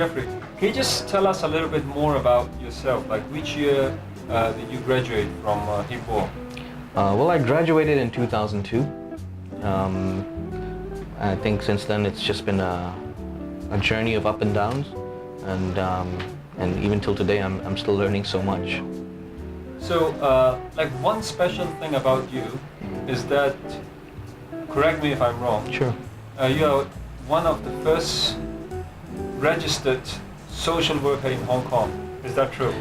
Jeffrey, can you just tell us a little bit more about yourself? Like which year did you graduate from Hip-Hop? Well, I graduated in 2002. I think since then it's just been a journey of up and downs, and even till today I'm still learning so much. So, like one special thing about you is that, correct me if I'm wrong. Sure. You are one of the first registered social worker in Hong Kong. Is that true?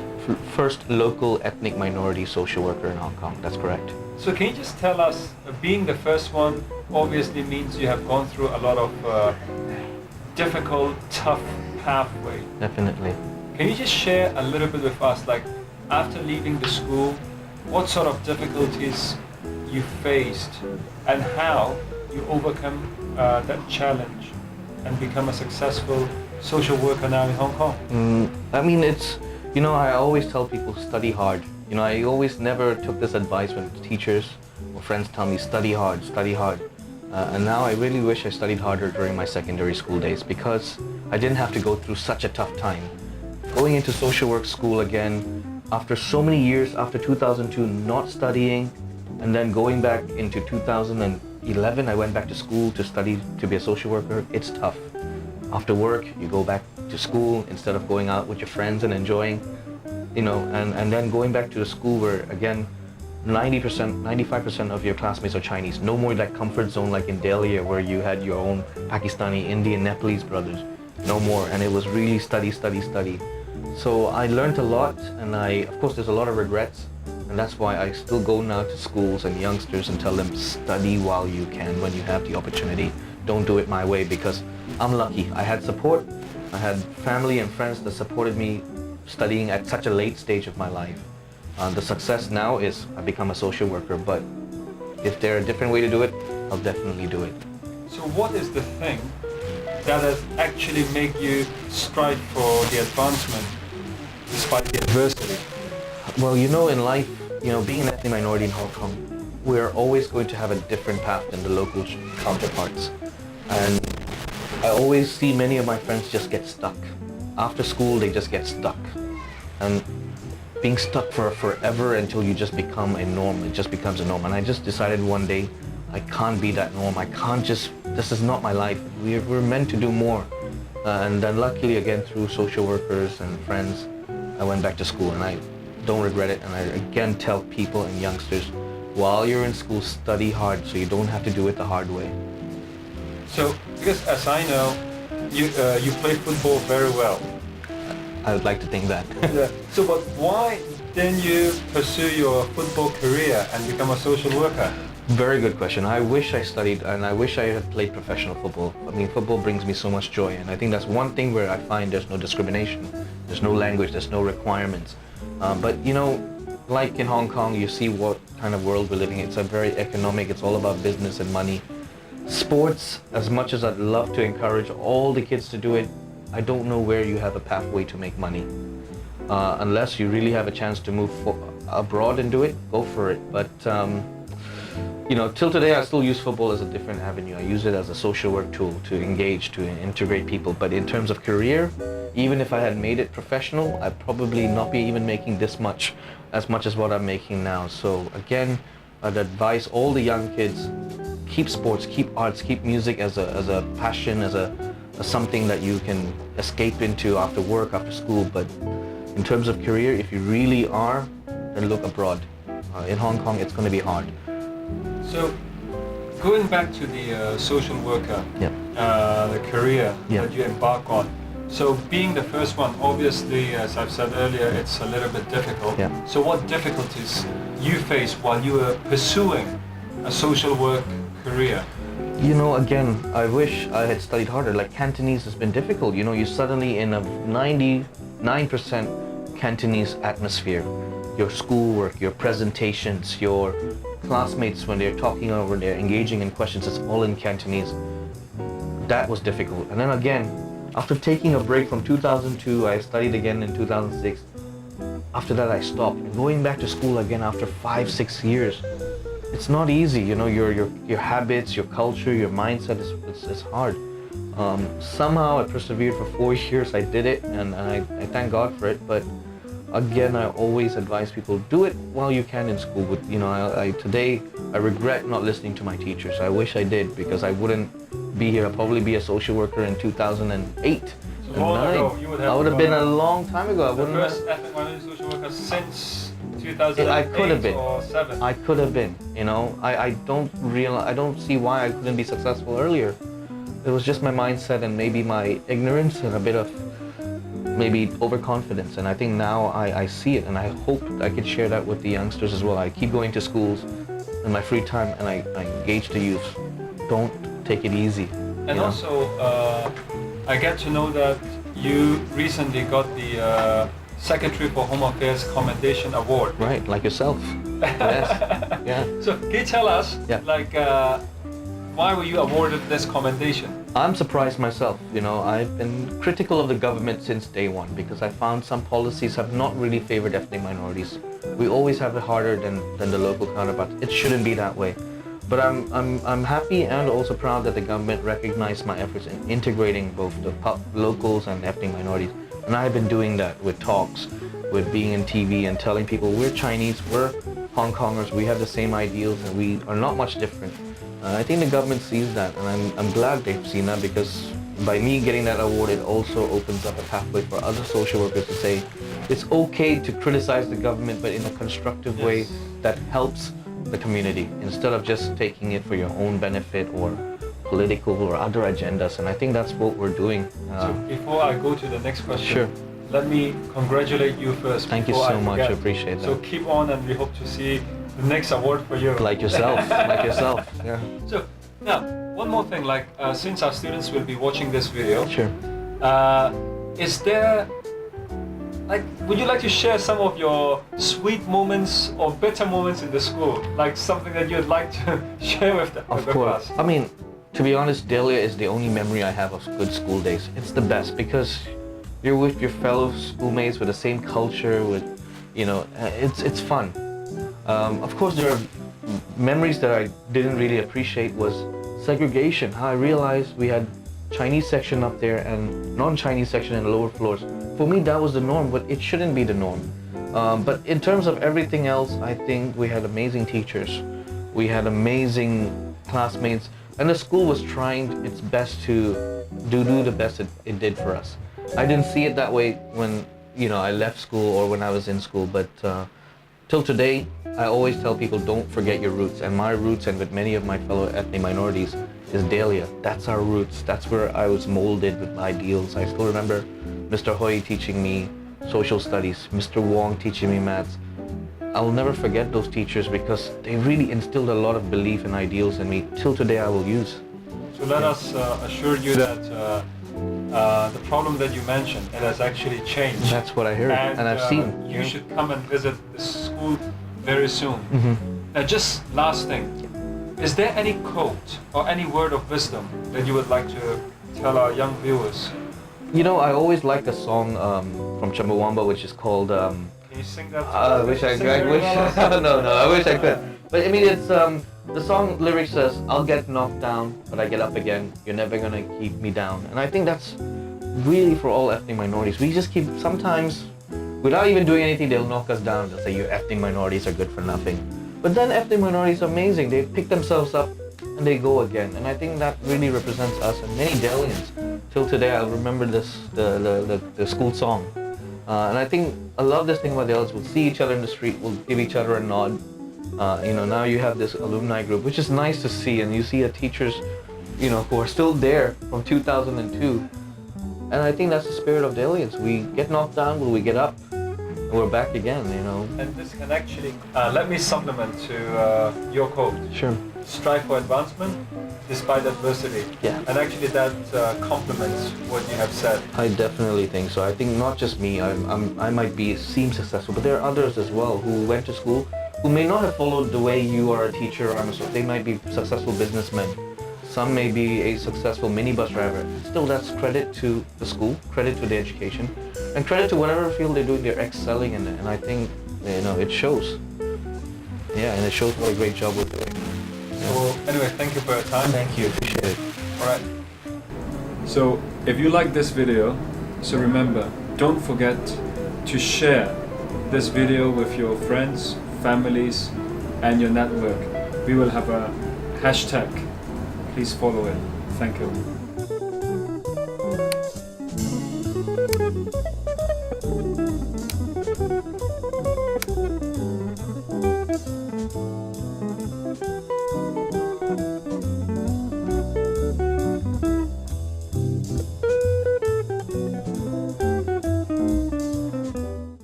First local ethnic minority social worker in Hong Kong. That's correct. So can you just tell us, being the first one obviously means you have gone through a lot of difficult, tough pathway. Definitely. Can you just share a little bit with us, like after leaving the school, what sort of difficulties you faced and how you overcome that challenge and become a successful social worker now in Hong Kong? I mean, it's, I always tell people study hard. I always never took this advice when teachers or friends tell me study hard, study hard. And now I really wish I studied harder during my secondary school days because I didn't have to go through such a tough time. Going into social work school again, after so many years, after 2002 not studying, and then going back into 2011, I went back to school to study to be a social worker. It's tough. After work, you go back to school instead of going out with your friends and enjoying, and then going back to the school where, again, 90%, 95% of your classmates are Chinese. No more that comfort zone like in Delia where you had your own Pakistani, Indian, Nepalese brothers. No more. And it was really study, study, study. So I learned a lot, and of course there's a lot of regrets, and that's why I still go now to schools and youngsters and tell them study while you can when you have the opportunity. Don't do it my way, because I'm lucky. I had support. I had family and friends that supported me studying at such a late stage of my life. The success now is I become a social worker, but if there are a different way to do it, I'll definitely do it. So what is the thing that has actually made you strive for the advancement despite the adversity? Well, in life, being an ethnic minority in Hong Kong, we're always going to have a different path than the local counterparts. And I always see many of my friends just get stuck. After school, they just get stuck. And being stuck for forever until you just become a norm, it just becomes a norm. And I just decided one day, I can't be that norm. I can't this is not my life. We're meant to do more. And then luckily, again, through social workers and friends, I went back to school, and I don't regret it. And I again tell people and youngsters, while you're in school, study hard so you don't have to do it the hard way. So, because as I know, you play football very well. I would like to think that. Yeah. So, but why didn't you pursue your football career and become a social worker? Very good question. I wish I studied, and I wish I had played professional football. I mean, football brings me so much joy, and I think that's one thing where I find there's no discrimination. There's no language, there's no requirements. But like in Hong Kong, you see what kind of world we're living in. It's a very economic, it's all about business and money. Sports, as much as I'd love to encourage all the kids to do it, I don't know where you have a pathway to make money. Unless you really have a chance to move abroad and do it, go for it. But till today I still use football as a different avenue. I use it as a social work tool to engage, to integrate people. But in terms of career, even if I had made it professional, I'd probably not be even making as much as what I'm making now. So again, I'd advise all the young kids, keep sports, keep arts, keep music as a passion, as something that you can escape into after work, after school. But in terms of career, if you really are, then look abroad. In Hong Kong, it's going to be hard. So, going back to the social worker, the career that you embark on. So, being the first one, obviously, as I've said earlier, it's a little bit difficult. Yeah. So, what difficulties you faced while you were pursuing a social work career? Again, I wish I had studied harder. Like Cantonese has been difficult. You're suddenly in a 99% Cantonese atmosphere. Your schoolwork, your presentations, your classmates when they're talking or when they're engaging in questions, it's all in Cantonese. That was difficult. And then again, after taking a break from 2002, I studied again in 2006. After that, I stopped. Going back to school again after 5-6 years, it's not easy. Your habits, your culture, your mindset is hard. Somehow I persevered for 4 years. I did it, and I thank God for it. But again, I always advise people, do it while you can in school. With today I regret not listening to my teachers. I wish I did, because I wouldn't be here. I'd probably be a social worker in 2008. So long ago, I would have been a long time ago. The first ethnic minority social worker since 2008 I could have been. or 7. I could have been. I don't see why I couldn't be successful earlier. It was just my mindset and maybe my ignorance and a bit of maybe overconfidence. And I think now I see it, and I hope I can share that with the youngsters as well. I keep going to schools in my free time, and I engage the youth. Don't take it easy. And also, I get to know that you recently got the Secretary for Home Affairs Commendation Award. Right, like yourself. Yes. Yeah. So can you tell us, why were you awarded this commendation? I'm surprised myself. I've been critical of the government since day one, because I found some policies have not really favored ethnic minorities. We always have it harder than the local counterparts. It shouldn't be that way. But I'm happy and also proud that the government recognized my efforts in integrating both the locals and ethnic minorities. And I've been doing that with talks, with being in TV and telling people we're Chinese, we're Hong Kongers, we have the same ideals, and we are not much different. I think the government sees that, and I'm glad they've seen that, because by me getting that award, it also opens up a pathway for other social workers to say it's okay to criticize the government, but in a constructive way that helps the community, instead of just taking it for your own benefit or political or other agendas. And I think that's what we're doing. So before I go to the next question, sure. Let me congratulate you first. Thank you so much. I appreciate that. So keep on, and we hope to see the next award for you. Like yourself. Like yourself. Yeah. So now, one more thing. Since our students will be watching this video, sure. Is there, would you like to share some of your sweet moments or bitter moments in the school? Like something that you'd like to share with the class? I mean, to be honest, Delia is the only memory I have of good school days. It's the best, because you're with your fellow schoolmates with the same culture, it's fun. Of course, there are memories that I didn't really appreciate was segregation. How I realized we had Chinese section up there and non-Chinese section in the lower floors. For me, that was the norm, but it shouldn't be the norm. But in terms of everything else, I think we had amazing teachers. We had amazing classmates, and the school was trying its best to do the best it did for us. I didn't see it that way when I left school or when I was in school, but till today, I always tell people, don't forget your roots. And my roots, and with many of my fellow ethnic minorities, is Delia. That's our roots. That's where I was molded with my ideals. I still remember Mr. Hoy teaching me social studies, Mr. Wong teaching me maths. I'll never forget those teachers, because they really instilled a lot of belief and ideals in me. Till today, I will use. So let us assure you that the problem that you mentioned, it has actually changed. That's what I heard, and I've seen. You should come and visit the school very soon. Mm-hmm. Now, just last thing, is there any quote or any word of wisdom that you would like to tell our young viewers? I always liked a song from Chumbawamba, which is called... Can you sing that? I wish I could. But I mean, it's the song lyric says, "I'll get knocked down, but I get up again. You're never gonna keep me down." And I think that's really for all ethnic minorities. We just keep, sometimes, without even doing anything, they'll knock us down. They'll say, "You ethnic minorities are good for nothing." But then ethnic minorities are amazing. They pick themselves up and they go again. And I think that really represents us and many Delians. Till today, I'll remember the school song. And I think I love this thing about Delias. We'll see each other in the street. We'll give each other a nod. Now you have this alumni group, which is nice to see. And you see the teachers, who are still there from 2002. And I think that's the spirit of Delias. We get knocked down, but we get up. And we're back again, And this can actually, let me supplement to your quote. Sure. Strive for advancement despite adversity. Yeah. And actually that complements what you have said. I definitely think so. I think not just me, I might seem successful, but there are others as well who went to school, who may not have followed the way you are a teacher or they might be successful businessmen. Some may be a successful minibus driver. Still, that's credit to the school, credit to the education, and credit to whatever field they're doing, they're excelling in it. And I think, it shows. Yeah, and it shows what a great job we're doing. So anyway, thank you for your time. Thank you, appreciate it. All right. So if you like this video, so remember, don't forget to share this video with your friends, families, and your network. We will have a hashtag. Please follow it. Thank you.